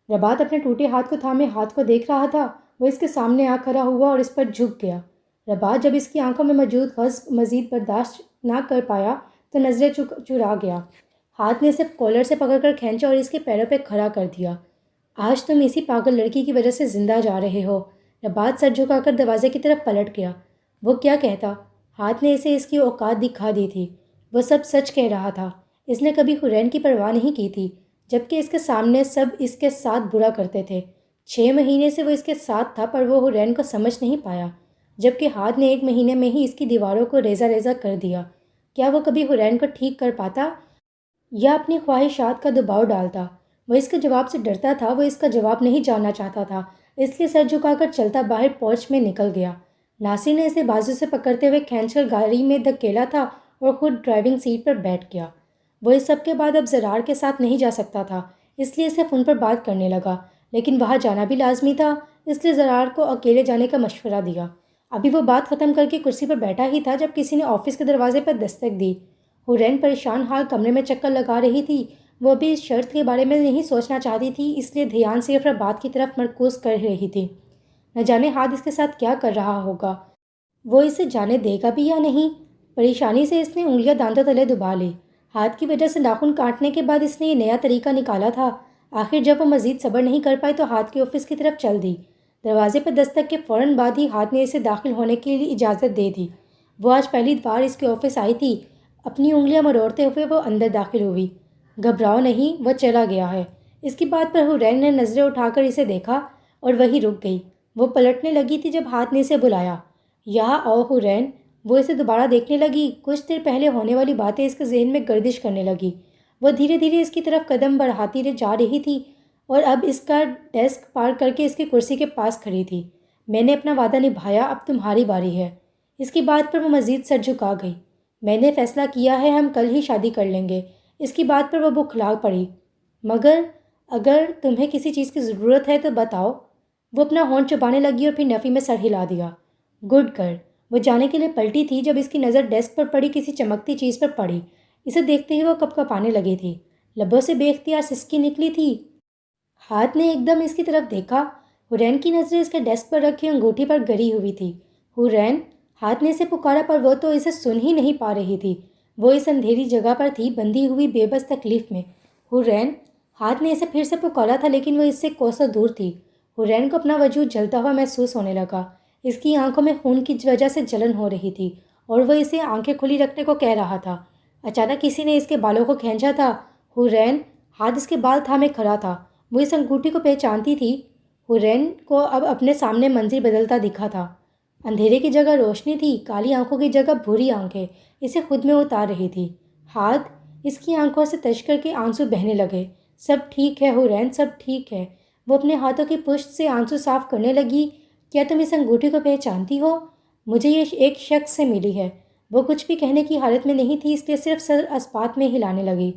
ربات اپنے ٹوٹے ہاتھ کو تھامے ہاتھ کو دیکھ رہا تھا۔ وہ اس کے سامنے آ کھڑا ہوا اور اس پر جھک گیا۔ ربات جب اس کی آنکھوں میں موجود غضب مزید برداشت نہ کر پایا تو نظریں چرا گیا۔ ہاتھ نے اسے کالر سے پکڑ کر کھینچا اور اس کے پیروں پہ کھڑا کر دیا۔ آج تم اسی پاگل لڑکی کی وجہ سے زندہ جا رہے ہو۔ ربات سر جھکا کر دروازے کی طرف پلٹ گیا۔ وہ کیا کہتا؟ ہاتھ نے اسے اس کی اوقات دکھا دی تھی۔ وہ سب سچ کہہ رہا تھا۔ اس نے کبھی حرین کی پرواہ نہیں کی تھی، جبکہ اس کے سامنے سب اس کے ساتھ برا کرتے تھے۔ 6 مہینے سے وہ اس کے ساتھ تھا، پر وہ حرین کو سمجھ نہیں پایا، جبکہ ہاتھ نے 1 مہینے میں ہی اس کی دیواروں کو ریزہ ریزہ کر دیا۔ کیا وہ کبھی حرین کو ٹھیک کر پاتا یا اپنی خواہشات کا دباؤ ڈالتا؟ وہ اس کے جواب سے ڈرتا تھا۔ وہ اس کا جواب نہیں جاننا چاہتا تھا، اس لیے سر جھکا کر چلتا باہر پورچ میں نکل گیا۔ ناصر نے اسے بازو سے پکڑتے ہوئے کھینچ کر گاڑی میں دھکیلا تھا اور خود ڈرائیونگ سیٹ پر بیٹھ گیا۔ وہ اس سب کے بعد اب زرار کے ساتھ نہیں جا سکتا تھا، اس لیے اسے فون پر بات کرنے لگا، لیکن وہاں جانا بھی لازمی تھا، اس لیے زرار کو اکیلے جانے کا مشورہ دیا۔ ابھی وہ بات ختم کر کے کرسی پر بیٹھا ہی تھا جب کسی نے آفس کے دروازے پر دستک دی۔ حرین پریشان حال کمرے میں چکر لگا رہی تھی۔ وہ ابھی اس شرط کے بارے میں نہیں سوچنا چاہتی تھی، اس لیے دھیان صرف بات کی طرف مرکوز کر رہی تھی۔ نہ جانے ہاتھ اس کے ساتھ کیا کر رہا ہوگا، وہ اسے جانے دے گا بھی یا نہیں؟ پریشانی سے اس نے انگلیاں دانتوں تلے دبا لی۔ ہاتھ کی وجہ سے ناخن کاٹنے کے بعد اس نے یہ نیا طریقہ نکالا تھا۔ آخر جب وہ مزید صبر نہیں کر پائی تو ہاتھ کے آفس کی طرف چل دی۔ دروازے پر دستک کے فوراً بعد ہی ہاتھ نے اسے داخل ہونے کے لیے اجازت دے دی۔ وہ آج پہلی بار اس کے آفس آئی تھی۔ اپنی انگلیاں مروڑتے ہوئے وہ اندر داخل ہوئی۔ گھبراؤ نہیں، وہ چلا گیا ہے۔ اس کی بات پر حرین نے نظریں اٹھا کر اسے دیکھا اور وہی رک گئی۔ وہ پلٹنے لگی تھی جب ہاتھ نے اسے بلایا، یہاں آؤ حرین۔ وہ اسے دوبارہ دیکھنے لگی۔ کچھ دیر پہلے ہونے والی باتیں اس کے ذہن میں گردش کرنے لگی۔ وہ دھیرے دھیرے اس کی طرف قدم بڑھاتی جا رہی تھی اور اب اس کا ڈیسک پار کر کے اس کی کرسی کے پاس کھڑی تھی۔ میں نے اپنا وعدہ نبھایا، اب تمہاری باری ہے۔ اس کی بات پر وہ مزید سر جھکا گئی۔ میں نے فیصلہ کیا ہے، ہم کل ہی شادی کر لیں گے۔ اس کی بات پر وہ بکھلا پڑی۔ مگر اگر تمہیں کسی چیز کی ضرورت ہے تو بتاؤ۔ وہ اپنا ہونٹ چبانے لگی اور پھر نفی میں سر ہلا دیا۔ Good girl. وہ جانے کے لیے پلٹی تھی جب اس کی نظر ڈیسک پر پڑی کسی چمکتی چیز پر پڑی۔ اسے دیکھتے ہی وہ کپ کپانے لگی تھی، لبوں سے بے اختیار سسکی نکلی تھی۔ ہاتھ نے ایک دم اس کی طرف دیکھا۔ حرین کی نظریں اس کے ڈیسک پر رکھی انگوٹھی پر گری ہوئی تھی۔ حرین! ہاتھ نے اسے پکارا پر وہ تو اسے سن ہی نہیں پا رہی تھی۔ وہ اس اندھیری جگہ پر تھی، بندھی ہوئی بے بس تکلیف میں۔ حرین! ہاتھ نے اسے پھر سے پکارا تھا لیکن وہ اس سے کوسوں دور تھی۔ حرین کو اپنا وجود جلتا ہوا محسوس ہونے لگا۔ اس کی آنکھوں میں خون کی وجہ سے جلن ہو رہی تھی اور وہ اسے آنکھیں کھلی رکھنے کو کہہ رہا تھا۔ اچانک کسی نے اس کے بالوں کو کھینچا تھا۔ حرین! ہاتھ اس کے بال تھامے کھڑا تھا۔ وہ اس انگوٹھی کو پہچانتی تھی۔ حرین کو اب اپنے سامنے منظر بدلتا دکھا تھا۔ اندھیرے کی جگہ روشنی تھی، کالی آنکھوں کی جگہ بھوری آنکھیں اسے خود میں اتار رہی تھی۔ ہاتھ! اس کی آنکھوں سے تشکر کے آنسو بہنے لگے۔ سب ٹھیک ہے حرین، سب ٹھیک ہے۔ وہ اپنے ہاتھوں کی پشت سے آنسو صاف کرنے لگی۔ کیا تم اس انگوٹھی کو پہچانتی ہو؟ مجھے یہ ایک شخص سے ملی ہے۔ وہ کچھ بھی کہنے کی حالت میں نہیں تھی، اس لیے صرف سر اسپات میں ہلانے لگی۔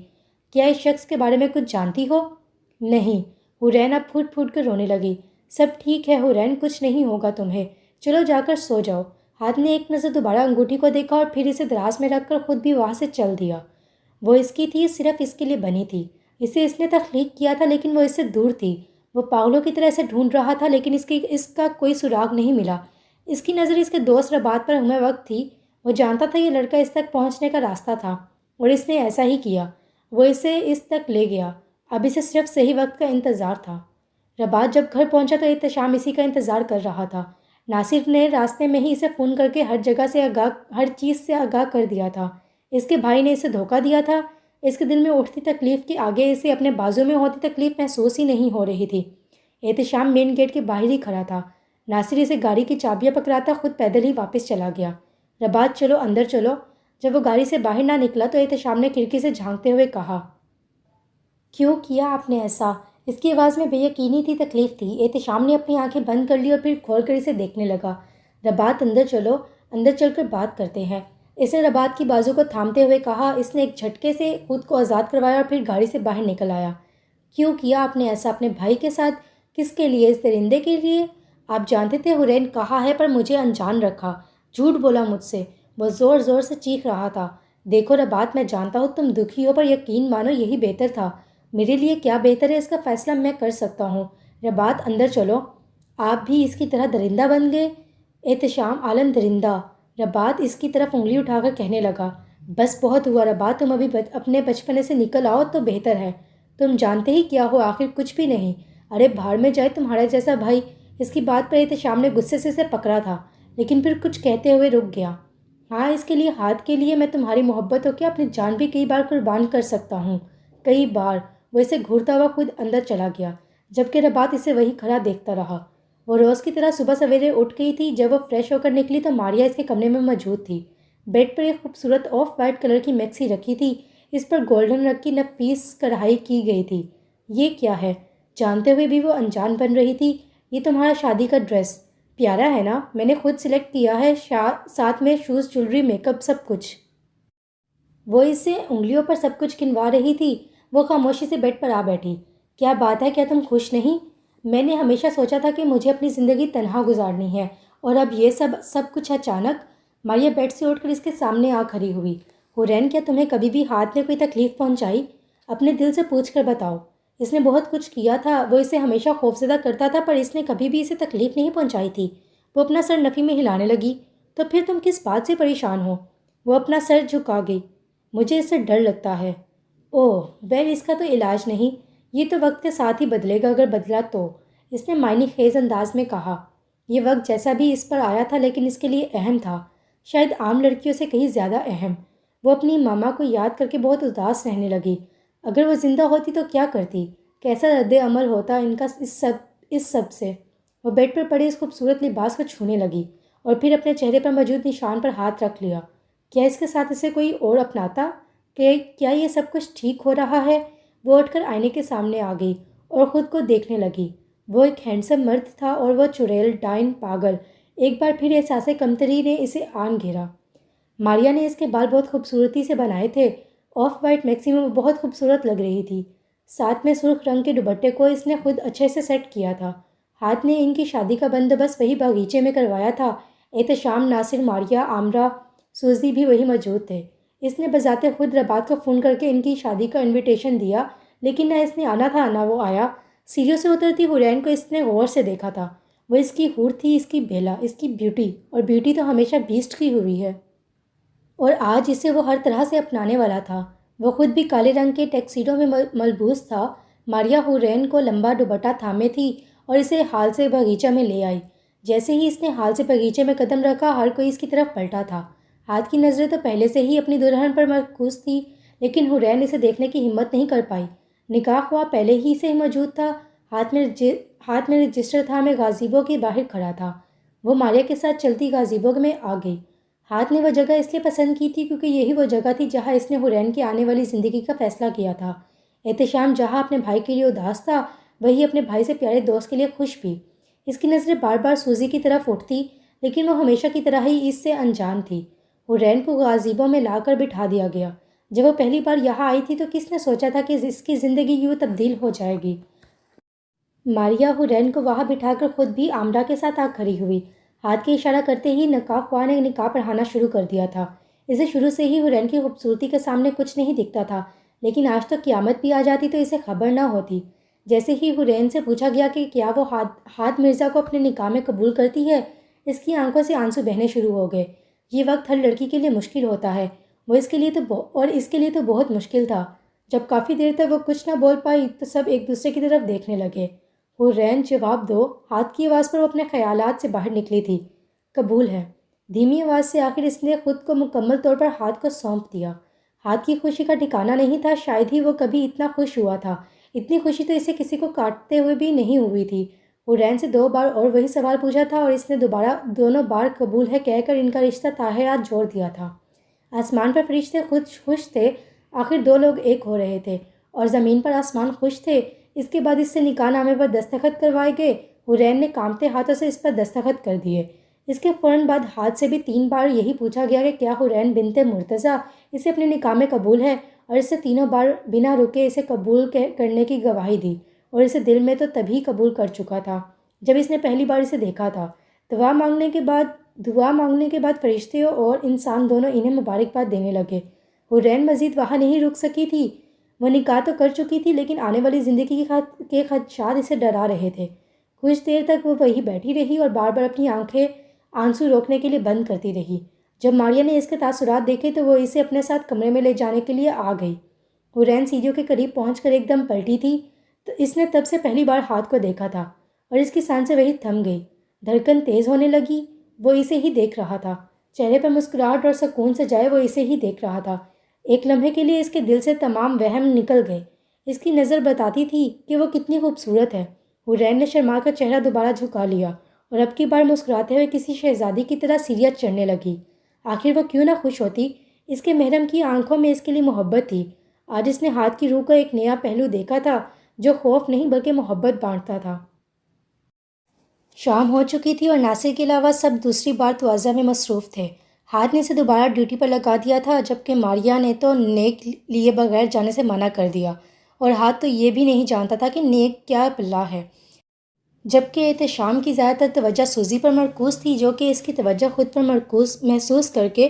کیا اس شخص کے بارے میں کچھ جانتی ہو؟ نہیں۔ حرین اب پھوٹ پھوٹ کر رونے لگی۔ سب ٹھیک ہے حرین، کچھ نہیں ہوگا تمہیں، چلو جا کر سو جاؤ۔ ہاتھ نے ایک نظر دوبارہ انگوٹھی کو دیکھا اور پھر اسے دراز میں رکھ کر خود بھی وہاں سے چل دیا۔ وہ اس کی تھی، صرف اس کے لیے بنی تھی۔ اسے اس نے تخلیق کیا تھا لیکن وہ اس سے دور تھی۔ وہ پاگلوں کی طرح اسے ڈھونڈ رہا تھا لیکن اس کا کوئی سراغ نہیں ملا۔ اس کی نظر اس کے دوست ربات پر ہمہ وقت تھی۔ وہ جانتا تھا یہ لڑکا اس تک پہنچنے کا راستہ تھا اور اس نے ایسا ہی کیا۔ وہ اسے اس تک لے گیا۔ اب اسے صرف صحیح وقت کا انتظار تھا۔ ربات جب گھر پہنچا تو احتشام اسی کا انتظار کر رہا تھا۔ ناصر نے راستے میں ہی اسے فون کر کے ہر چیز سے آگاہ کر دیا تھا۔ اس کے بھائی نے اسے دھوکہ دیا تھا۔ اس کے دل میں اٹھتی تکلیف کے آگے اسے اپنے بازو میں ہوتی تکلیف محسوس ہی نہیں ہو رہی تھی۔ احتشام مین گیٹ کے باہر ہی کھڑا تھا۔ ناصر اسے گاڑی کی چابیاں پکڑاتا خود پیدل ہی واپس چلا گیا۔ ربات چلو اندر چلو۔ جب وہ گاڑی سے باہر نہ نکلا تو احتشام نے کھڑکی سے جھانکتے ہوئے کہا، کیوں کیا آپ نے ایسا؟ اس کی آواز میں بے یقینی تھی، تکلیف تھی۔ احتشام نے اپنی آنکھیں بند کر لی اور پھر کھول کر اسے دیکھنے لگا۔ ربات اندر چلو، اندر چل کر بات کرتے ہیں۔ اس نے ربات کی بازو کو تھامتے ہوئے کہا۔ اس نے ایک جھٹکے سے خود کو آزاد کروایا اور پھر گاڑی سے باہر نکل آیا۔ کیوں کیا آپ نے ایسا اپنے بھائی کے ساتھ؟ کس کے لیے؟ اس درندے کے لیے؟ آپ جانتے تھے حرین کہا ہے پر مجھے انجان رکھا، جھوٹ بولا مجھ سے۔ وہ زور زور سے چیخ رہا تھا۔ دیکھو ربات، میں جانتا ہوں تم دکھی ہو پر یقین مانو یہی بہتر تھا۔ میرے لیے کیا بہتر ہے اس کا فیصلہ میں کر سکتا ہوں۔ رباط اندر چلو، آپ بھی اس کی طرح درندہ بن گئے؟ احتشام عالم درندہ، رباط اس کی طرف انگلی اٹھا کر کہنے لگا۔ بس بہت ہوا رباط، تم ابھی اپنے بچپنے سے نکل آؤ تو بہتر ہے۔ تم جانتے ہی کیا ہو، آخر کچھ بھی نہیں۔ ارے بھاڑ میں جائے تمہارا جیسا بھائی۔ اس کی بات پر احتشام نے غصے سے اسے پکڑا تھا، لیکن پھر کچھ کہتے ہوئے رک گیا۔ ہاں، اس کے لیے ہاتھ کے لیے میں تمہاری محبت ہو کے اپنی جان بھی کئی بار قربان کر سکتا ہوں، کئی بار۔ وہ اسے گھورتا ہوا خود اندر چلا گیا، جبکہ رباط اسے وہی کھڑا دیکھتا رہا۔ وہ روز کی طرح صبح سویرے اٹھ گئی تھی۔ جب وہ فریش ہو کر نکلی تو ماریا اس کے کمرے میں موجود تھی۔ بیڈ پر ایک خوبصورت آف وائٹ کلر کی میکسی رکھی تھی، اس پر گولڈن رنگ کی نفیس کڑھائی کی گئی تھی۔ یہ کیا ہے؟ جانتے ہوئے بھی وہ انجان بن رہی تھی۔ یہ تمہارا شادی کا ڈریس پیارا ہے نا؟ میں نے خود سلیکٹ کیا ہے، ساتھ میں شوز، جولری، میک اپ، سب کچھ۔ وہ اس سے انگلیوں پر سب کچھ گنوا رہی تھی۔ وہ خاموشی سے بیڈ پر آ بیٹھی۔ کیا بات ہے، کیا تم خوش نہیں؟ میں نے ہمیشہ سوچا تھا کہ مجھے اپنی زندگی تنہا گزارنی ہے، اور اب یہ سب کچھ اچانک۔ ماریا بیڈ سے اٹھ کر اس کے سامنے آ کھڑی ہوئی۔ حورین، کیا تمہیں کبھی بھی ہاتھ نے کوئی تکلیف پہنچائی؟ اپنے دل سے پوچھ کر بتاؤ۔ اس نے بہت کچھ کیا تھا، وہ اسے ہمیشہ خوفزدہ کرتا تھا، پر اس نے کبھی بھی اسے تکلیف نہیں پہنچائی تھی۔ وہ اپنا سر نفی میں ہلانے لگی۔ تو پھر تم کس بات سے پریشان ہو؟ وہ اپنا سر جھکا گئی۔ مجھے اس سے ڈر لگتا ہے۔ اوہ ویل، اس کا تو علاج نہیں، یہ تو وقت کے ساتھ ہی بدلے گا، اگر بدلا تو، اس نے معنی خیز انداز میں کہا۔ یہ وقت جیسا بھی اس پر آیا تھا، لیکن اس کے لیے اہم تھا، شاید عام لڑکیوں سے کہیں زیادہ اہم۔ وہ اپنی ماما کو یاد کر کے بہت اداس رہنے لگی۔ اگر وہ زندہ ہوتی تو کیا کرتی؟ کیسا رد عمل ہوتا ان کا اس سب سے؟ وہ بیڈ پر پڑے اس خوبصورت لباس کو چھونے لگی، اور پھر اپنے چہرے پر موجود نشان پر ہاتھ رکھ لیا۔ کیا اس کے ساتھ اسے کوئی اور اپناتا؟ کیا یہ سب کچھ ٹھیک ہو رہا ہے؟ وہ اٹھ کر آئینے کے سامنے آ گئی اور خود کو دیکھنے لگی۔ وہ ایک ہینڈسم مرد تھا، اور وہ چڑیل، ڈائن، پاگل۔ ایک بار پھر احساس کمتری نے اسے آن گھیرا۔ ماریا نے اس کے بال بہت خوبصورتی سے بنائے تھے۔ آف وائٹ میکسی میں وہ بہت خوبصورت لگ رہی تھی، ساتھ میں سرخ رنگ کے دوپٹے کو اس نے خود اچھے سے سیٹ کیا تھا۔ ہاتھ نے ان کی شادی کا بندوبست وہی باغیچے میں کروایا تھا۔ احتشام، ناصر، ماریا، آمرہ، سوزی بھی وہی موجود تھے۔ اس نے بذات خود رباط کو فون کر کے ان کی شادی کا انویٹیشن دیا، لیکن نہ اس نے آنا تھا نہ وہ آیا۔ سیڑھیوں سے اترتی حورین کو اس نے غور سے دیکھا تھا۔ وہ اس کی حور تھی، اس کی بیلا، اس کی بیوٹی، اور بیوٹی تو ہمیشہ بیسٹ کی ہوئی ہے، اور آج اسے وہ ہر طرح سے اپنانے والا تھا۔ وہ خود بھی کالے رنگ کے ٹیکسیڈو میں ملبوس تھا۔ ماریا حورین کو لمبا دوپٹہ تھامے تھی اور اسے ہال سے باغیچہ میں لے آئی۔ جیسے ہی اس نے ہال سے باغیچے میں قدم رکھا، ہر کوئی اس کی طرف پلٹا تھا۔ ہاتھ کی نظریں تو پہلے سے ہی اپنی دلہن پر مرکوز تھی، لیکن حورین اسے دیکھنے کی ہمت نہیں کر پائی۔ نکاح خواہ پہلے ہی سے موجود تھا، ہاتھ میں رجسٹر تھا، میں گازیبو کے باہر کھڑا تھا۔ وہ ماریا کے ساتھ چلتی گازیبو میں آ گئی۔ ہاتھ نے وہ جگہ اس لیے پسند کی تھی کیونکہ یہی وہ جگہ تھی جہاں اس نے حورین کی آنے والی زندگی کا فیصلہ کیا تھا۔ احتشام جہاں اپنے بھائی کے لیے اداس تھا، وہی اپنے بھائی سے پیارے دوست کے لیے خوش بھی۔ اس کی نظریں بار بار سوزی کی طرف اٹھتی، لیکن وہ ہمیشہ کی طرح ہی اس سے انجان تھی۔ حورین کو غازیبو میں لا کر بٹھا دیا گیا۔ جب وہ پہلی بار یہاں آئی تھی تو کس نے سوچا تھا کہ اس کی زندگی یوں تبدیل ہو جائے گی؟ ماریا حورین کو وہاں بٹھا کر خود بھی آمرہ کے ساتھ آ کھڑی ہوئی۔ ہاتھ کے اشارہ کرتے ہی نکاح خواہ نے نکاح پڑھانا شروع کر دیا تھا۔ اسے شروع سے ہی حورین کی خوبصورتی کے سامنے کچھ نہیں دکھتا تھا، لیکن آج تک قیامت بھی آ جاتی تو اسے خبر نہ ہوتی۔ جیسے ہی حورین سے پوچھا گیا کہ کیا وہ ہاتھ مرزا کو اپنے نکاح میں قبول کرتی ہے، اس کی آنکھوں سے آنسو بہنے شروع ہو گئے۔ یہ وقت ہر لڑکی کے لیے مشکل ہوتا ہے، اس کے لیے تو بہت مشکل تھا۔ جب کافی دیر تک وہ کچھ نہ بول پائی تو سب ایک دوسرے کی طرف دیکھنے لگے۔ حورین، جواب دو۔ ہاتھ کی آواز پر وہ اپنے خیالات سے باہر نکلی تھی۔ قبول ہے، دھیمی آواز سے آخر اس نے خود کو مکمل طور پر ہاتھ کو سونپ دیا۔ ہاتھ کی خوشی کا ٹھکانہ نہیں تھا، شاید ہی وہ کبھی اتنا خوش ہوا تھا۔ اتنی خوشی تو اسے کسی کو کاٹتے ہوئے بھی نہیں ہوئی تھی۔ حورین سے 2 بار اور وہی سوال پوچھا تھا، اور اس نے دونوں بار قبول ہے کہہ کر ان کا رشتہ تاحیات جوڑ دیا تھا۔ آسمان پر فرشتے خود خوش تھے، آخر 2 لوگ ایک ہو رہے تھے، اور زمین پر آسمان خوش تھے۔ اس کے بعد اس سے نکاح نامے پر دستخط کروائے گئے۔ حورین نے کانپتے ہاتھوں سے اس پر دستخط کر دیے۔ اس کے فوراً بعد ہاتھ سے بھی 3 بار یہی پوچھا گیا کہ کیا حورین بنت مرتضیٰ اسے اپنے نکاح میں قبول ہے، اور اس سے تینوں بار بنا رکے اسے قبول کرنے کی گواہی دی، اور اسے دل میں تو تبھی قبول کر چکا تھا جب اس نے پہلی بار اسے دیکھا تھا۔ دعا مانگنے کے بعد فرشتے اور انسان دونوں انہیں مبارکباد دینے لگے۔ حورین مزید وہاں نہیں رک سکی تھی، وہ نکاح تو کر چکی تھی لیکن آنے والی زندگی کے خدشات اسے ڈرا رہے تھے۔ کچھ دیر تک وہ وہیں بیٹھی رہی اور بار بار اپنی آنکھیں آنسو روکنے کے لیے بند کرتی رہی۔ جب ماریا نے اس کے تاثرات دیکھے تو وہ اسے اپنے ساتھ کمرے میں لے جانے کے لیے آ گئی۔ حورین سیڑھیوں کے قریب پہنچ کر ایک دم پلٹی تھی تو اس نے تب سے پہلی بار ہاتھ کو دیکھا تھا اور اس کی سانسیں وہی تھم گئی، دھڑکن تیز ہونے لگی۔ وہ اسے ہی دیکھ رہا تھا، چہرے پر مسکراہٹ اور سکون سے جائے وہ اسے ہی دیکھ رہا تھا۔ ایک لمحے کے لیے اس کے دل سے تمام وہم نکل گئے۔ اس کی نظر بتاتی تھی کہ وہ کتنی خوبصورت ہے۔ حورین نے شرما کر چہرہ دوبارہ جھکا لیا اور اب کی بار مسکراتے ہوئے کسی شہزادی کی طرح سیڑھیاں چڑھنے لگی۔ آخر وہ کیوں نہ خوش ہوتی، اس کے محرم کی آنکھوں میں اس کے لیے محبت تھی۔ آج اس نے ہاتھ کی روح کا ایک نیا پہلو دیکھا تھا جو خوف نہیں بلکہ محبت بانٹتا تھا۔ شام ہو چکی تھی اور ناصر کے علاوہ سب دوسری بار توازہ میں مصروف تھے۔ ہاتھ نے اسے دوبارہ ڈیوٹی پر لگا دیا تھا، جبکہ ماریا نے تو نیک لیے بغیر جانے سے منع کر دیا، اور ہاتھ تو یہ بھی نہیں جانتا تھا کہ نیک کیا بلا ہے۔ جبکہ احتشام کی زیادہ تر توجہ سوزی پر مرکوز تھی، جو کہ اس کی توجہ خود پر مرکوز محسوس کر کے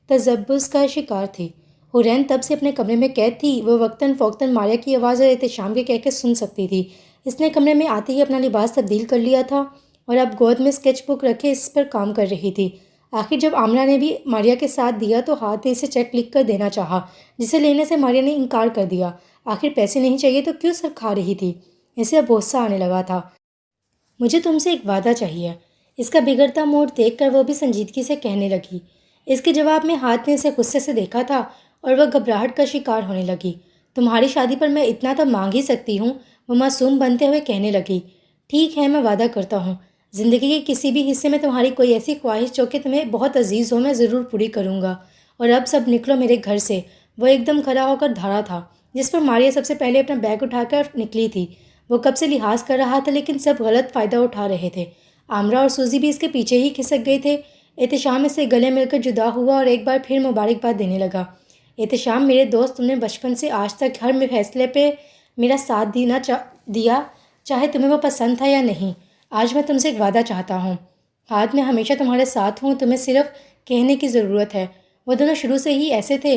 تذبذب کا شکار تھی۔ حورین تب سے اپنے کمرے میں قید تھی۔ وہ وقتاً فوقتاً ماریا کی آواز اور احتشام کے کہکے سن سکتی تھی۔ اس نے کمرے میں آتے ہی اپنا لباس تبدیل کر لیا تھا اور اب گود میں اسکیچ بک رکھے اس پر کام کر رہی تھی۔ آخر جب آمنہ نے بھی ماریا کے ساتھ دیا تو ہاتھ نے اسے چیک لکھ کر دینا چاہا، جسے لینے سے ماریا نے انکار کر دیا۔ آخر پیسے نہیں چاہیے تو کیوں سر کھا رہی تھی؟ اسے اب غصہ آنے لگا تھا۔ مجھے تم سے ایک وعدہ چاہیے، اس کا بگڑتا موڈ دیکھ کر وہ بھی سنجیدگی سے کہنے لگی۔ اس کے جواب میں ہاتھ نے اسے غصے سے دیکھا تھا اور وہ گھبراہٹ کا شکار ہونے لگی۔ تمہاری شادی پر میں اتنا تو مانگ ہی سکتی ہوں، وہ معصوم بنتے ہوئے کہنے لگی۔ ٹھیک ہے، میں وعدہ کرتا ہوں، زندگی کے کسی بھی حصے میں تمہاری کوئی ایسی خواہش جو کہ تمہیں بہت عزیز ہو میں ضرور پوری کروں گا۔ اور اب سب نکلو میرے گھر سے۔ وہ ایک دم کھڑا ہو کر دھڑا تھا، جس پر ماریا سب سے پہلے اپنا بیگ اٹھا کر نکلی تھی۔ وہ کب سے لحاظ کر رہا تھا لیکن سب غلط فائدہ اٹھا رہے تھے۔ آمرہ اور سوزی بھی اس کے پیچھے ہی کھسک گئے تھے۔ احتشام اس سے گلے مل کر جدا ہوا اور ایک بار پھر مبارکباد دینے لگا۔ احتشام میرے دوست، تم نے بچپن سے آج تک ہر فیصلے پہ میرا ساتھ دیا، چاہے تمہیں وہ پسند تھا یا نہیں۔ آج میں تم سے ایک وعدہ چاہتا ہوں۔ ہاتھ میں ہمیشہ تمہارے ساتھ ہوں، تمہیں صرف کہنے کی ضرورت ہے۔ وہ دونوں شروع سے ہی ایسے تھے۔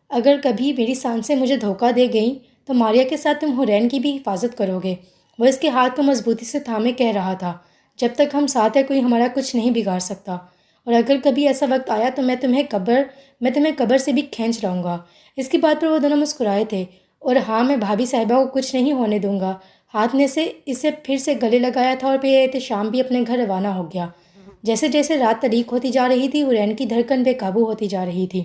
اگر کبھی میری سانسیں مجھے دھوکہ دے گئیں تو ماریا کے ساتھ تم حورین کی بھی حفاظت کرو گے۔ وہ اس کے ہاتھ کو مضبوطی سے تھامے کہہ رہا تھا، جب تک ہم ساتھ ہیں کوئی ہمارا کچھ نہیں بگاڑ سکتا، اور اگر کبھی ایسا وقت آیا تو میں تمہیں قبر سے بھی کھینچ لاؤں گا۔ اس کی بات پر وہ دونوں مسکرائے تھے۔ اور ہاں، میں بھابھی صاحبہ کو کچھ نہیں ہونے دوں گا۔ ہاتھ نے اسے پھر سے گلے لگایا تھا اور پھر احتشام بھی اپنے گھر روانہ ہو گیا۔ جیسے جیسے رات طریق ہوتی جا رہی تھی، حورین کی دھڑکن بے قابو ہوتی جا رہی تھی۔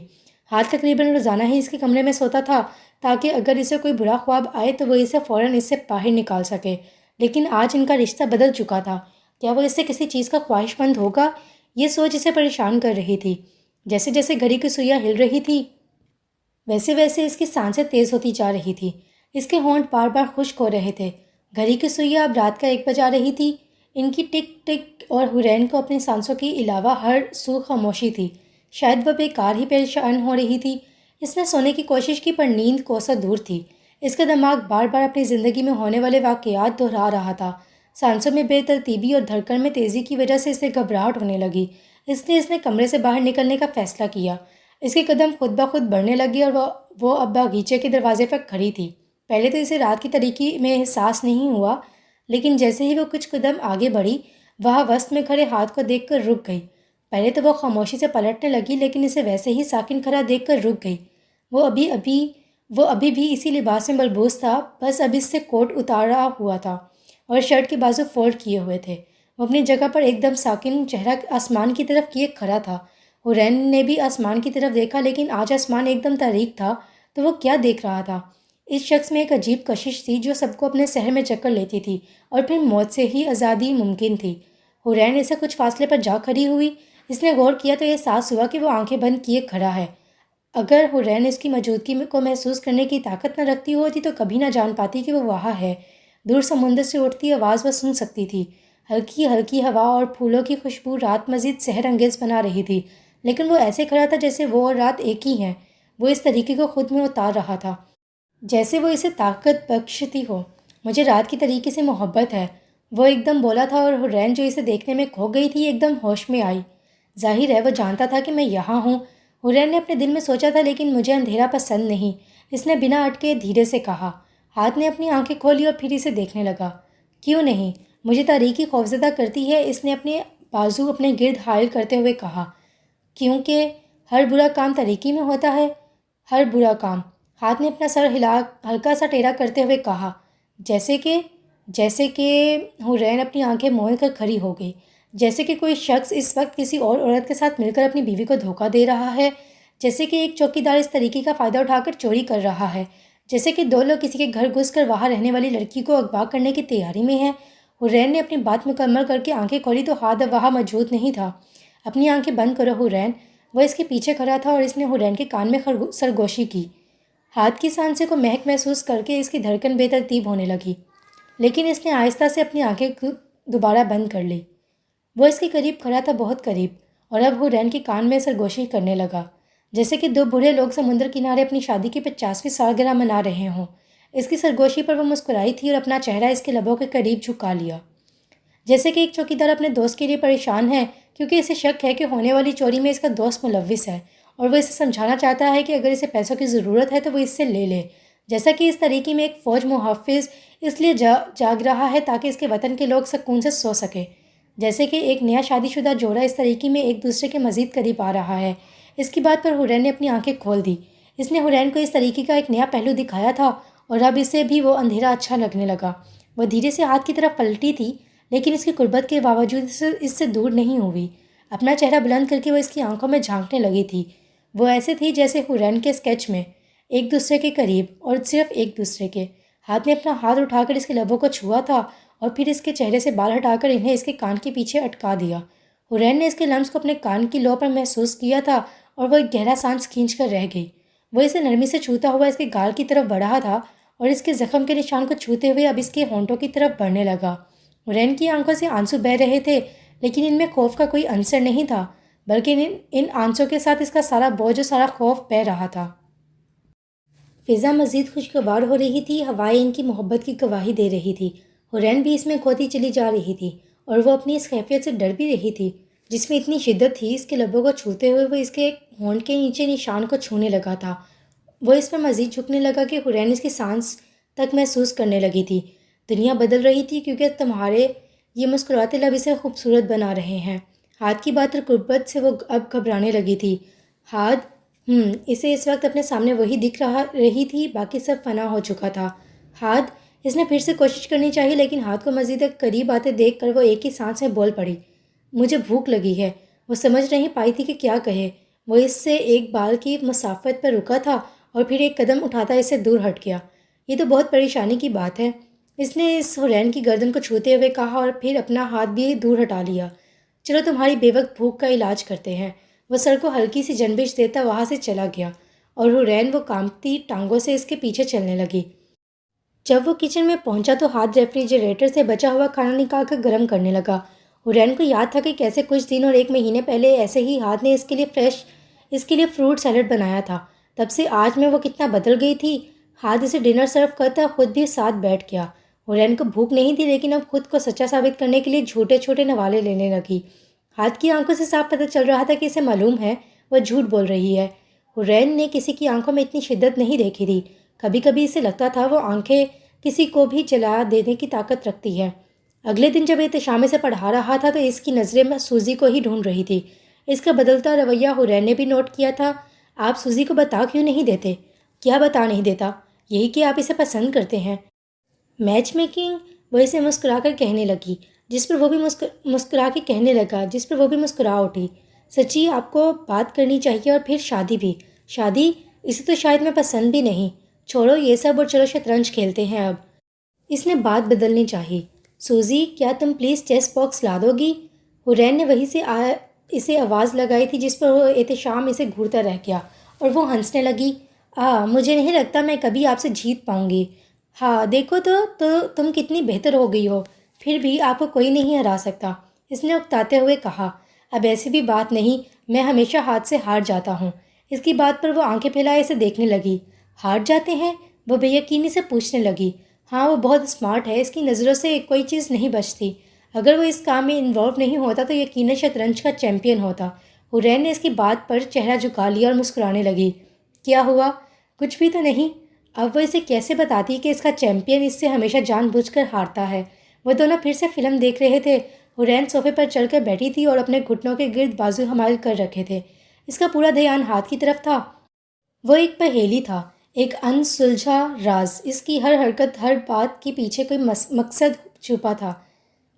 ہاتھ تقریباً روزانہ ہی اس کے کمرے میں سوتا تھا تاکہ اگر اسے کوئی برا خواب آئے تو وہ اسے فوراً اس سے باہر نکال سکے، لیکن آج ان کا رشتہ بدل چکا تھا۔ کیا وہ اس سے کسی چیز کا خواہش مند ہوگا؟ یہ سوچ اسے پریشان کر رہی تھی۔ جیسے جیسے گھڑی کی سوئیاں ہل رہی تھی ویسے ویسے اس کی سانسیں تیز ہوتی جا رہی تھی۔ اس کے ہونٹ بار بار خشک ہو رہے تھے۔ گھڑی کی سوئیاں اب رات کا 1 بجا رہی تھی۔ ان کی ٹک ٹک اور حورین کو اپنی سانسوں کے علاوہ ہر سو خاموشی تھی۔ شاید وہ بیکار ہی پریشان ہو رہی تھی۔ اس نے سونے کی کوشش کی پر نیند کوسوں دور تھی۔ اس کا دماغ بار بار اپنی زندگی میں ہونے والے واقعات دہرا رہا تھا۔ سانسوں میں بے ترتیبی اور دھڑکن میں تیزی کی وجہ سے اسے گھبراہٹ ہونے لگی۔ اس نے کمرے سے باہر نکلنے کا فیصلہ کیا۔ اس کے قدم خود بخود بڑھنے لگے اور وہ اب باغیچے کے دروازے پر کھڑی تھی۔ پہلے تو اسے رات کی تاریکی میں احساس نہیں ہوا، لیکن جیسے ہی وہ کچھ قدم آگے بڑھی، وہاں وسط میں کھڑے ہاتھ کو دیکھ کر رک گئی۔ پہلے تو وہ خاموشی سے پلٹنے لگی، لیکن اسے ویسے ہی ساکن کھڑا دیکھ کر رک گئی۔ وہ ابھی بھی اسی لباس میں ملبوس تھا، بس اب اس سے کوٹ اتارا ہوا تھا اور شرٹ کے بازو فولڈ کیے ہوئے تھے۔ وہ اپنی جگہ پر ایک دم ساکن، چہرہ آسمان کی طرف کیے کھڑا تھا۔ حورین نے بھی آسمان کی طرف دیکھا، لیکن آج آسمان ایک دم تاریک تھا، تو وہ کیا دیکھ رہا تھا؟ اس شخص میں ایک عجیب کشش تھی جو سب کو اپنے سحر میں چکر لیتی تھی، اور پھر موت سے ہی آزادی ممکن تھی۔ حورین اسے کچھ فاصلے پر جا کھڑی ہوئی۔ اس نے غور کیا تو احساس ہوا کہ وہ آنکھیں بند کیے کھڑا ہے۔ اگر حورین اس کی موجودگی کو محسوس کرنے کی طاقت نہ رکھتی ہوتی تو کبھی نہ جان پاتی کہ وہ وہاں ہے۔ دور سمندر سے اٹھتی آواز وہ سن سکتی تھی۔ ہلکی ہلکی ہوا اور پھولوں کی خوشبو رات مزید سحر انگیز بنا رہی تھی، لیکن وہ ایسے کھڑا تھا جیسے وہ اور رات ایک ہی ہیں۔ وہ اس طریقے کو خود میں اتار رہا تھا جیسے وہ اسے طاقت بخشتی ہو۔ مجھے رات کی طریقے سے محبت ہے، وہ ایک دم بولا تھا، اور حورین جو اسے دیکھنے میں کھو گئی تھی ایک دم ہوش میں آئی۔ ظاہر ہے وہ جانتا تھا کہ میں یہاں ہوں، حورین نے اپنے دل میں سوچا تھا، لیکن مجھے اندھیرا پسند نہیں، اس نے بنا اٹکے دھیرے سے کہا۔ ہاتھ نے اپنی آنکھیں کھولی اور پھر اسے دیکھنے لگا۔ کیوں نہیں، مجھے تاریکی خوفزدہ کرتی ہے، اس نے اپنے بازو اپنے گرد حائل کرتے ہوئے کہا۔ کیونکہ ہر برا کام تاریکی میں ہوتا ہے، ہر برا کام۔ ہاتھ نے اپنا سر ہلکا سا ٹیڑھا کرتے ہوئے کہا۔ جیسے کہ حورین اپنی آنکھیں موڑ کر کھڑی ہو گئی۔ جیسے کہ کوئی شخص اس وقت کسی اور عورت کے ساتھ مل کر اپنی بیوی کو دھوکہ دے رہا ہے، جیسے کہ ایک چوکیدار اس طریقے کا فائدہ اٹھا کر چوری کر رہا ہے، جیسے کہ دو لوگ کسی کے گھر گھس کر وہاں رہنے والی لڑکی کو اغوا کرنے کی تیاری میں ہیں۔ حورین نے اپنی بات مکمل کر کے آنکھیں کھولی تو ہاتھ اب وہاں موجود نہیں تھا۔ اپنی آنکھیں بند کرو حورین، وہ اس کے پیچھے کھڑا تھا اور اس نے حورین کے کان میں سرگوشی کی۔ ہاتھ کی سانسیں کو مہک محسوس کر کے اس کی دھڑکن بے ترتیب ہونے لگی، لیکن اس نے آہستہ سے اپنی آنکھیں دوبارہ بند کر لی۔ وہ اس کے قریب کھڑا تھا، بہت قریب، اور اب حورین کے کان میں سرگوشی کرنے لگا، جیسے کہ دو بوڑھے لوگ سمندر کنارے اپنی شادی کی 50ویں سالگرہ منا رہے ہوں۔ اس کی سرگوشی پر وہ مسکرائی تھی اور اپنا چہرہ اس کے لبوں کے قریب جھکا لیا، جیسے کہ ایک چوکیدار اپنے دوست کے لیے پریشان ہے کیونکہ اسے شک ہے کہ ہونے والی چوری میں اس کا دوست ملوث ہے، اور وہ اسے سمجھانا چاہتا ہے کہ اگر اسے پیسوں کی ضرورت ہے تو وہ اس سے لے لے۔ جیسا کہ اس طریقے میں ایک فوج محافظ اس لیے جاگ رہا ہے تاکہ اس کے وطن کے لوگ سکون سے سو سکے، جیسے کہ ایک نیا شادی شدہ جوڑا اس طریقے میں ایک دوسرے کے مزید قریب آ رہا ہے۔ اس کی بات پر حورین نے اپنی آنکھیں کھول دی۔ اس نے حورین کو اس طریقے کا ایک نیا پہلو دکھایا تھا اور اب اسے بھی وہ اندھیرا اچھا لگنے لگا۔ وہ دھیرے سے ہاتھ کی طرف پلٹی تھی، لیکن اس کی قربت کے باوجود اس سے دور نہیں ہوئی۔ اپنا چہرہ بلند کر کے وہ اس کی آنکھوں میں جھانکنے لگی تھی۔ وہ ایسے تھی جیسے حورین کے اسکیچ میں، ایک دوسرے کے قریب اور صرف ایک دوسرے کے۔ ہاتھ نے اپنا ہاتھ اٹھا کر اس کے لبوں کو چھوا تھا اور پھر اس کے چہرے سے بال ہٹا کر انہیں اس کے کان کے پیچھے اٹکا دیا۔ حورین نے اس کے لمس کو اپنے کان کی لو پر محسوس کیا تھا اور وہ ایک گہرا سانس کھینچ کر رہ گئی۔ وہ اسے نرمی سے چھوتا ہوا اس کے گال کی طرف بڑھا تھا اور اس کے زخم کے نشان کو چھوتے ہوئے اب اس کے ہونٹوں کی طرف بڑھنے لگا۔ حورین کی آنکھوں سے آنسو بہہ رہے تھے، لیکن ان میں خوف کا کوئی عنصر نہیں تھا، بلکہ ان آنسوں کے ساتھ اس کا سارا بوجھ اور سارا خوف بہہ رہا تھا۔ فضا مزید خوشگوار ہو رہی تھی، ہوائیں ان کی محبت کی گواہی دے رہی تھی۔ حورین بھی اس میں کھوتی چلی جا رہی تھی اور وہ اپنی اس خیفیت سے ڈر بھی رہی تھی جس میں اتنی شدت تھی۔ اس کے لبوں کو چھوتے ہوئے وہ اس کے ہونٹ کے نیچے نشان کو چھونے لگا تھا۔ وہ اس پر مزید جھکنے لگا کہ حورین اس کی سانس تک محسوس کرنے لگی تھی۔ دنیا بدل رہی تھی کیونکہ تمہارے یہ مسکراتے لب اسے خوبصورت بنا رہے ہیں۔ ہاتھ کی بات اور قربت سے وہ اب گھبرانے لگی تھی۔ ہاتھ اسے اس وقت اپنے سامنے وہی دکھ رہی تھی، باقی سب فنا ہو چکا تھا۔ ہاتھ، اس نے پھر سے کوشش کرنی چاہی، لیکن ہاتھ کو مزید قریب آتے دیکھ کر وہ ایک ہی سانس میں بول پڑی، مجھے بھوک لگی ہے۔ وہ سمجھ نہیں پائی تھی کہ کیا کہے۔ وہ اس سے ایک بال کی مسافت پر رکا تھا اور پھر ایک قدم اٹھاتا اس سے دور ہٹ گیا۔ یہ تو بہت پریشانی کی بات ہے، اس نے اس حورین کی گردن کو چھوتے ہوئے کہا اور پھر اپنا ہاتھ بھی دور ہٹا لیا۔ چلو تمہاری بے وقت بھوک کا علاج کرتے ہیں۔ وہ سر کو ہلکی سی جنبش دیتا وہاں سے چلا گیا اور حورین وہ کانپتی ٹانگوں سے اس کے پیچھے چلنے لگی۔ جب وہ کچن میں پہنچا تو ہاتھ ریفریجریٹر سے بچا ہوا کھانا نکال کر گرم کرنے لگا۔ حورین کو یاد تھا کہ کیسے کچھ دن اور ایک مہینے پہلے ایسے ہی ہاتھ نے اس کے لیے فروٹ سیلڈ بنایا تھا۔ تب سے آج میں وہ کتنا بدل گئی تھی۔ ہاتھ اسے ڈنر سرو کرتا خود بھی ساتھ بیٹھ گیا۔ حورین کو بھوک نہیں تھی، لیکن اب خود کو سچا ثابت کرنے کے لیے چھوٹے چھوٹے نوالے لینے لگی۔ ہاتھ کی آنکھوں سے صاف پتہ چل رہا تھا کہ اسے معلوم ہے وہ جھوٹ بول رہی ہے۔ حورین نے کسی کی آنکھوں میں اتنی شدت نہیں دیکھی تھی۔ کبھی کبھی اسے لگتا تھا وہ آنکھیں کسی کو بھی جلا دینے کی طاقت رکھتی ہے۔ اگلے دن جب احتشام سے پڑھا رہا تھا تو اس کی نظریں میں سوزی کو ہی ڈھونڈ رہی تھی۔ اس کا بدلتا رویہ حورین نے بھی نوٹ کیا تھا۔ آپ سوزی کو بتا کیوں نہیں دیتے؟ کیا بتا نہیں دیتا؟ یہی کہ آپ اسے پسند کرتے ہیں۔ میچ میکنگ، وہ اسے مسکرا کر کہنے لگی، جس پر وہ بھی مسکرا اٹھی۔ سچی آپ کو بات کرنی چاہیے اور پھر شادی بھی۔ شادی؟ اسے تو شاید میں پسند بھی نہیں۔ چھوڑو یہ سب اور چلو شطرنج کھیلتے ہیں اب۔ اس نے بات بدلنی چاہی۔ سوزی، کیا تم پلیز چیس باکس لا دو گی؟ حورین نے وہیں سے اسے آواز لگائی تھی جس پر وہ احتشام اسے گھورتا رہ گیا اور وہ ہنسنے لگی۔ مجھے نہیں لگتا میں کبھی آپ سے جیت پاؤں گی۔ ہاں دیکھو تو تم کتنی بہتر ہو گئی ہو، پھر بھی آپ کو کوئی نہیں ہرا سکتا، اس نے اکتاتے ہوئے کہا۔ اب ایسی بھی بات نہیں، میں ہمیشہ ہاتھ سے ہار جاتا ہوں۔ اس کی بات پر وہ آنکھیں پھیلائے اسے دیکھنے لگی۔ ہار جاتے ہیں؟ وہ بے یقینی سے پوچھنے لگی۔ ہاں وہ بہت اسمارٹ ہے، اس کی نظروں سے کوئی چیز نہیں بچتی۔ اگر وہ اس کام میں انوالو نہیں ہوتا تو یقیناً شطرنج کا چیمپئن ہوتا۔ حورین نے اس کی بات پر چہرہ جھکا لیا اور مسکرانے لگی۔ کیا ہوا؟ کچھ بھی تو نہیں۔ اب وہ اسے کیسے بتاتی کہ اس کا چیمپئن اس سے ہمیشہ جان بوجھ کر ہارتا ہے۔ وہ دونوں پھر سے فلم دیکھ رہے تھے۔ حورین صوفے پر چڑھ کر بیٹھی تھی اور اپنے گھٹنوں کے گرد بازو حمال کر رکھے تھے۔ اس کا پورا دھیان ہاتھ کی طرف تھا۔ وہ ایک پہیلی تھا، ایک ان سلجھا راز۔ اس کی ہر حرکت، ہر بات کے پیچھے کوئی مقصد چھپا تھا۔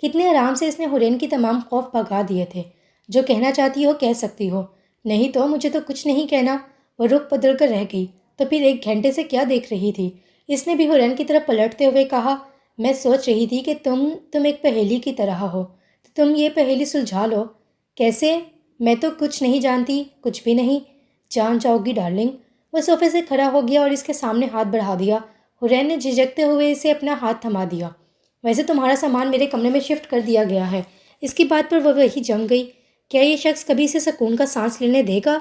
کتنے آرام سے اس نے حورین کی تمام خوف بھگا دیے تھے۔ جو کہنا چاہتی ہو کہہ سکتی ہو۔ نہیں تو مجھے تو کچھ نہیں کہنا۔ وہ رخ بدل کر رہ گئی۔ تو پھر 1 گھنٹے سے کیا دیکھ رہی تھی؟ اس نے بھی حورین کی طرف پلٹتے ہوئے کہا، میں سوچ رہی تھی کہ تم ایک پہیلی کی طرح ہو، تو تم یہ پہیلی سلجھا لو۔ کیسے؟ میں تو کچھ نہیں جانتی، کچھ بھی نہیں۔ جان جاؤ گی ڈارلنگ۔ وہ صوفے سے کھڑا ہو گیا اور اس کے سامنے ہاتھ بڑھا دیا۔ حورین نے جھجکتے ہوئے اسے اپنا ہاتھ تھما دیا۔ ویسے تمہارا سامان میرے کمرے میں شفٹ کر دیا گیا ہے۔ اس کی بات پر وہ وہی جم گئی۔ کیا یہ شخص کبھی اسے سکون کا سانس لینے دے گا؟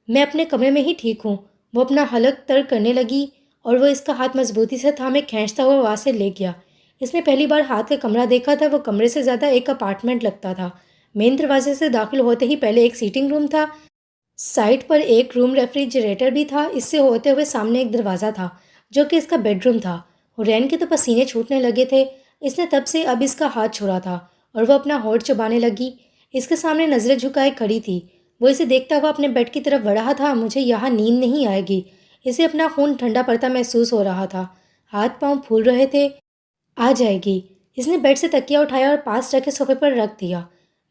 میں اپنے کمرے میں ہی ٹھیک ہوں۔ وہ اپنا حلق تر کرنے لگی اور وہ اس کا ہاتھ مضبوطی سے تھامے کھینچتا ہوا وہاں سے لے گیا۔ اس نے پہلی بار ہاتھ کا کمرہ دیکھا تھا۔ وہ کمرے سے زیادہ ایک اپارٹمنٹ لگتا تھا۔ مین دروازے سے داخل ہوتے ہی پہلے ایک سیٹنگ روم تھا۔ سائٹ پر ایک روم ریفریجریٹر بھی تھا۔ اس سے ہوتے ہوئے سامنے ایک دروازہ تھا جو کہ اس کا بیڈ روم تھا۔ حورین کے تو پسینے چھوٹنے لگے تھے۔ اس نے تب سے اب اس کا ہاتھ چھوڑا تھا اور وہ اپنا ہونٹ چبانے لگی۔ اس کے سامنے نظریں جھکائے کھڑی تھی۔ وہ اسے دیکھتا ہوا اپنے بیڈ کی طرف بڑھ رہا تھا۔ مجھے یہاں نیند نہیں آئے گی۔ اسے اپنا خون ٹھنڈا پڑتا محسوس ہو رہا تھا۔ ہاتھ پاؤں پھول رہے تھے۔ آ جائے گی۔ اس نے بیڈ سے تکیہ اٹھایا اور پاس رکھے صوفے پر رکھ دیا۔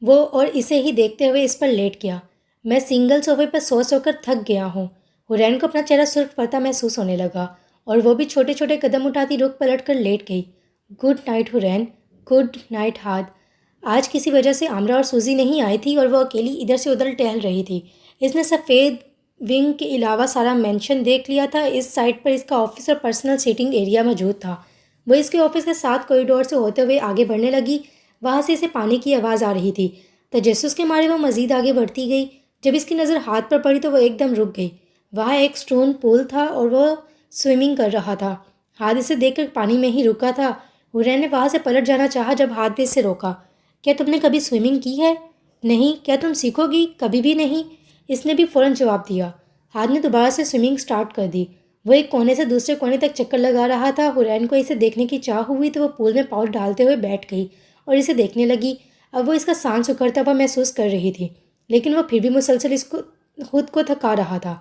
وہ اور اسے ہی دیکھتے ہوئے اس پر لیٹ گیا۔ میں سنگل صوفے پر سو سو کر تھک گیا ہوں۔ حورین کو اپنا چہرہ سرخ پڑتا محسوس ہونے لگا اور وہ بھی چھوٹے چھوٹے قدم اٹھاتی رخ پلٹ کر لیٹ گئی۔ Good night Hoorain. Good night ہاتھ۔ آج کسی وجہ سے عامرہ اور سوزی نہیں آئی تھی اور وہ اکیلی ادھر سے ادھر ٹہل رہی تھی۔ اس نے سفید ونگ کے علاوہ سارا مینشن دیکھ لیا تھا۔ اس سائٹ پر اس کا آفس اور پرسنل سیٹنگ ایریا موجود تھا۔ وہ اس کے آفس کے ساتھ کوریڈور سے ہوتے ہوئے آگے بڑھنے لگی۔ وہاں سے اسے پانی کی آواز آ رہی تھی۔ تجسس کے مارے وہ مزید آگے بڑھتی گئی۔ جب اس کی نظر ہاتھ پر پڑی تو وہ ایک دم رک گئی۔ وہاں ایک سٹون پول تھا اور وہ سوئمنگ کر رہا تھا۔ ہاتھ اسے دیکھ کر پانی میں ہی رکا تھا۔ حورین نے وہاں سے پلٹ جانا چاہا جب ہاتھ بھی اسے روکا۔ کیا تم نے کبھی سوئمنگ کی ہے؟ نہیں۔ کیا تم سیکھو گی؟ کبھی بھی نہیں۔ اس نے بھی فوراً جواب دیا۔ ہاتھ نے دوبارہ سے سوئمنگ سٹارٹ کر دی۔ وہ ایک کونے سے دوسرے کونے تک چکر لگا رہا تھا۔ حورین کو اسے دیکھنے کی چاہ ہوئی تو وہ پول میں پاؤں ڈالتے ہوئے بیٹھ گئی اور اسے دیکھنے لگی۔ اب وہ اس کا سانس اکھڑتا ہوا محسوس کر رہی تھی، لیکن وہ پھر بھی مسلسل خود کو تھکا رہا تھا۔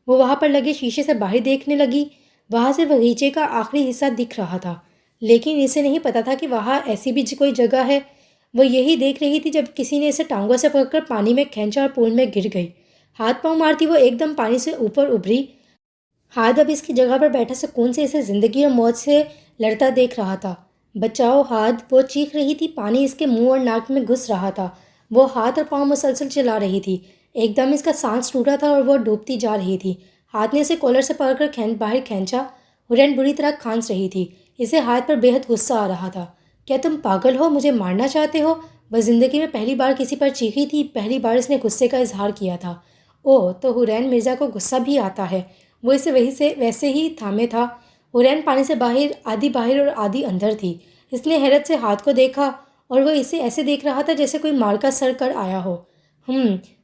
وہ وہاں پر لگے شیشے سے باہر دیکھنے لگی۔ وہاں سے باغیچے کا آخری حصہ دکھ رہا تھا، لیکن اسے نہیں پتا تھا کہ وہاں ایسی بھی کوئی جگہ ہے۔ وہ یہی دیکھ رہی تھی جب کسی نے اسے ٹانگوں سے پکڑ کر پانی میں کھینچا اور پول میں گر گئی۔ ہاتھ پاؤں مارتی وہ ایک دم پانی سے اوپر ابھری۔ ہاتھ اب اس کی جگہ پر بیٹھا سکون سے اسے زندگی اور موت سے لڑتا دیکھ رہا تھا۔ بچاؤ ہاتھ، وہ چیخ رہی تھی۔ پانی اس کے منہ اور ناک میں گھس رہا تھا۔ وہ ہاتھ اور پاؤں مسلسل چلا رہی تھی۔ ایک دم اس کا سانس ٹوٹا تھا اور وہ ڈوبتی جا رہی تھی۔ ہاتھ نے اسے کالر سے پکڑ کر باہر کھینچا۔ حورین بری طرح کھانس رہی تھی۔ اسے ہاتھ پر بے حد غصہ آ رہا تھا۔ کیا تم پاگل ہو؟ مجھے مارنا چاہتے ہو؟ وہ زندگی میں پہلی بار کسی پر چیخی تھی۔ پہلی بار اس نے غصے کا اظہار کیا تھا۔ اوہ، تو حورین مرزا کو غصہ بھی آتا ہے۔ وہ اسے ویسے ہی تھامے تھا۔ حورین پانی سے آدھی باہر اور آدھی اندر تھی۔ اس نے حیرت سے ہاتھ کو دیکھا اور وہ اسے ایسے دیکھ رہا تھا جیسے کوئی مار کا سر کر آیا ہو۔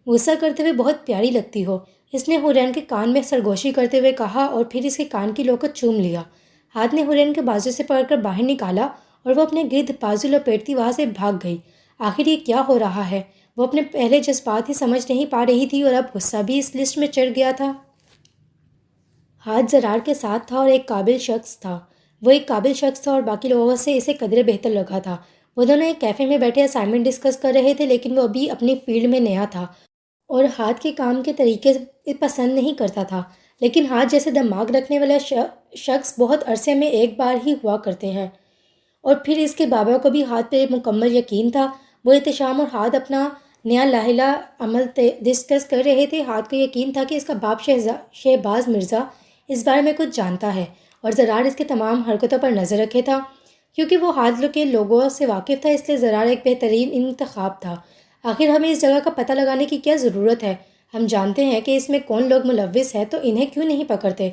غصہ کرتے ہوئے بہت پیاری لگتی ہو، اس نے حورین کے کان میں سرگوشی کرتے ہوئے کہا اور پھر اس کے کان کی لو کو چوم لیا۔ ہاتھ نے حورین کے بازو سے پکڑ کر باہر نکالا اور وہ اپنے گرد بازو لپیٹتی وہاں سے بھاگ گئی۔ آخر یہ کیا ہو رہا ہے؟ وہ اپنے پہلے جذبات ہی سمجھ نہیں پا رہی تھی اور اب غصہ بھی اس لسٹ میں چڑھ گیا تھا۔ ہاتھ زرار کے ساتھ تھا اور ایک قابل شخص تھا۔ وہ ایک قابل شخص تھا اور باقی لوگوں سے اسے قدرے بہتر لگا تھا۔ وہ دونوں ایک کیفے میں بیٹھے اسائنمنٹ ڈسکس کر رہے تھے، لیکن وہ ابھی اپنی فیلڈ میں نیا تھا اور ہاتھ کے کام کے طریقے پسند نہیں کرتا تھا۔ لیکن ہاتھ جیسے دماغ رکھنے والا شخص بہت عرصے میں ایک بار ہی ہوا کرتے ہیں، اور پھر اس کے بابا کو بھی ہاتھ پہ مکمل یقین تھا۔ وہ احتشام اور ہاتھ اپنا نیا لاحلہ عمل ڈسکس کر رہے تھے۔ ہاتھ کو یقین تھا کہ اس کا باپ شہباز مرزا اس بارے میں کچھ جانتا ہے اور زرار اس کے تمام حرکتوں پر نظر رکھے تھا۔ کیونکہ وہ ہاتھ کے لوگوں سے واقف تھا، اس لیے زرار ایک بہترین انتخاب تھا۔ آخر ہمیں اس جگہ کا پتہ لگانے کی کیا ضرورت ہے؟ ہم جانتے ہیں کہ اس میں کون لوگ ملوث ہیں، تو انہیں کیوں نہیں پکڑتے؟